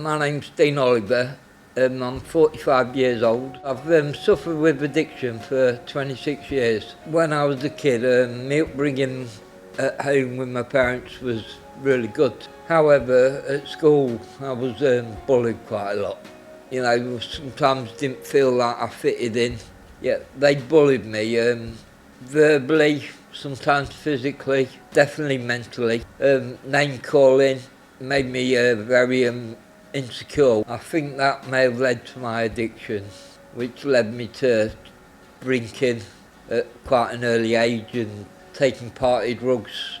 My name's Dean Oliver. I'm 45 years old. I've suffered with addiction for 26 years. When I was a kid, my upbringing at home with my parents was really good. However, at school, I was bullied quite a lot. You know, sometimes didn't feel like I fitted in. Yeah, they bullied me verbally, sometimes physically, definitely mentally. Name calling made me very insecure. I think that may have led to my addiction, which led me to drinking at quite an early age and taking party drugs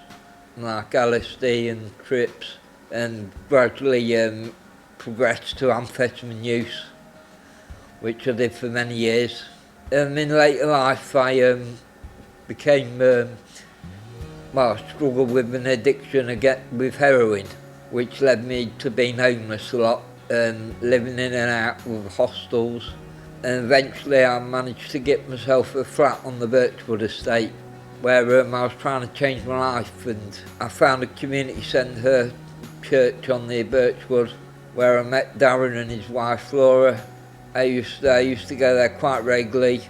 like LSD and trips, and gradually progressed to amphetamine use, which I did for many years. In later life I became, I struggled with an addiction again with heroin, which led me to being homeless a lot, living in and out of hostels, and eventually I managed to get myself a flat on the Birchwood estate where I was trying to change my life, and I found a community centre church on the Birchwood where I met Darren and his wife Laura. I used to go there quite regularly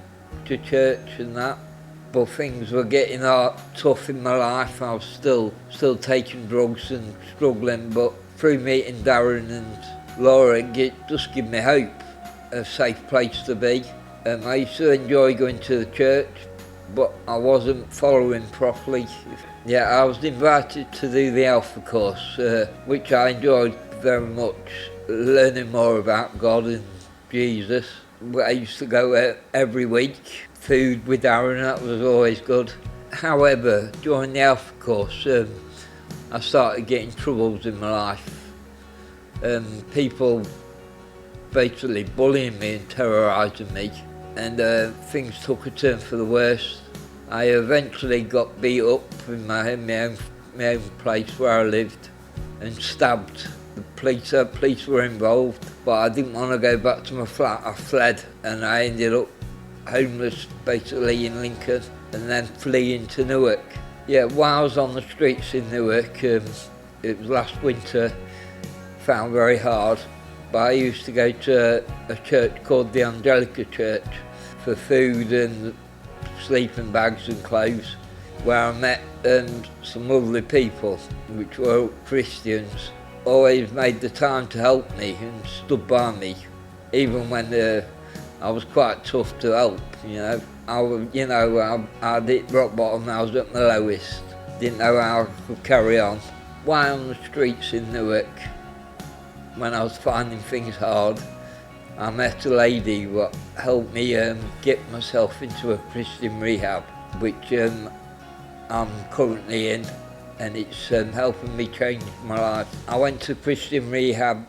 to church and that, but things were getting tough in my life. I was still taking drugs and struggling, but through meeting Darren and Laura, it just gave me hope, a safe place to be. I used to enjoy going to the church, but I wasn't following properly. Yeah, I was invited to do the Alpha course, which I enjoyed very much, learning more about God and Jesus. I used to go every week. Food with Darren, that was always good. However, during the Alpha course, I started getting troubles in my life. People basically bullying me and terrorising me, and things took a turn for the worse. I eventually got beat up in my own place where I lived and stabbed. The police were involved, but I didn't want to go back to my flat. I fled and I ended up homeless basically in Lincoln, and then fleeing to Newark. Yeah, while I was on the streets in Newark, it was last winter, found very hard, but I used to go to a church called the Angelica Church for food and sleeping bags and clothes, where I met some lovely people, which were Christians. Always made the time to help me and stood by me, even when I was quite tough to help. I hit rock bottom. I was at my lowest, didn't know how I could carry on. While on the streets in Newark, when I was finding things hard, I met a lady who helped me get myself into a Christian rehab, which I'm currently in, and it's helping me change my life. I went to Christian rehab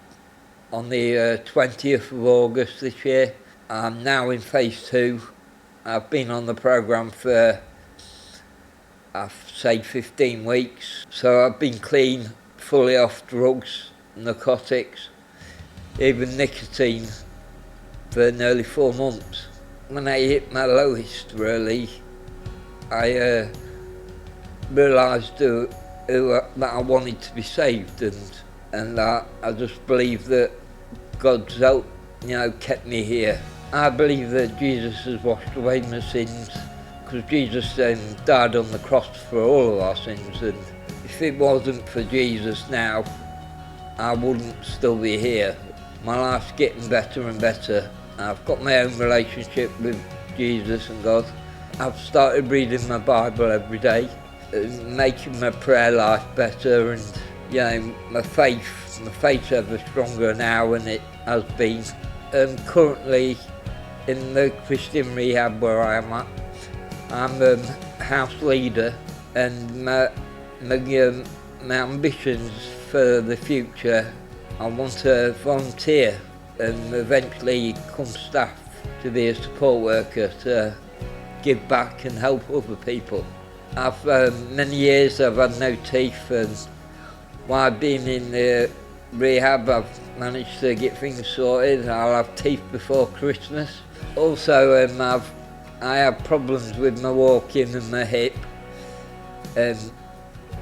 on the 20th of August this year. I'm now in phase 2. I've been on the programme for, I'd say, 15 weeks. So I've been clean, fully off drugs, narcotics, even nicotine for nearly 4 months. When I hit my lowest, really, I realised that I wanted to be saved, and I just believe that God's help, kept me here. I believe that Jesus has washed away my sins, because Jesus died on the cross for all of our sins, and if it wasn't for Jesus now, I wouldn't still be here. My life's getting better and better. I've got my own relationship with Jesus and God. I've started reading my Bible every day, making my prayer life better, and my faith's ever stronger now than it has been. Currently in the Christian rehab where I am at, I'm a house leader, and my ambitions for the future, I want to volunteer and eventually become staff to be a support worker to give back and help other people. Many years I've had no teeth, and while I've been in the rehab I've managed to get things sorted. I'll have teeth before Christmas. Also I have problems with my walking and my hip, and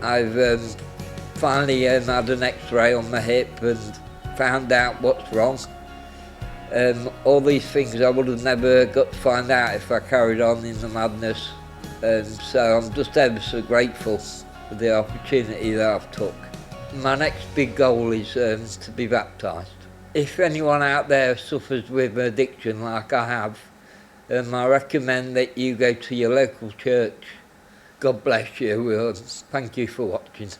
I've finally had an x-ray on my hip, and found out what's wrong. All these things I would have never got to find out if I carried on in the madness. So I'm just ever so grateful for the opportunity that I've took. My next big goal is to be baptised. If anyone out there suffers with addiction like I have, I recommend that you go to your local church. God bless you. Thank you for watching.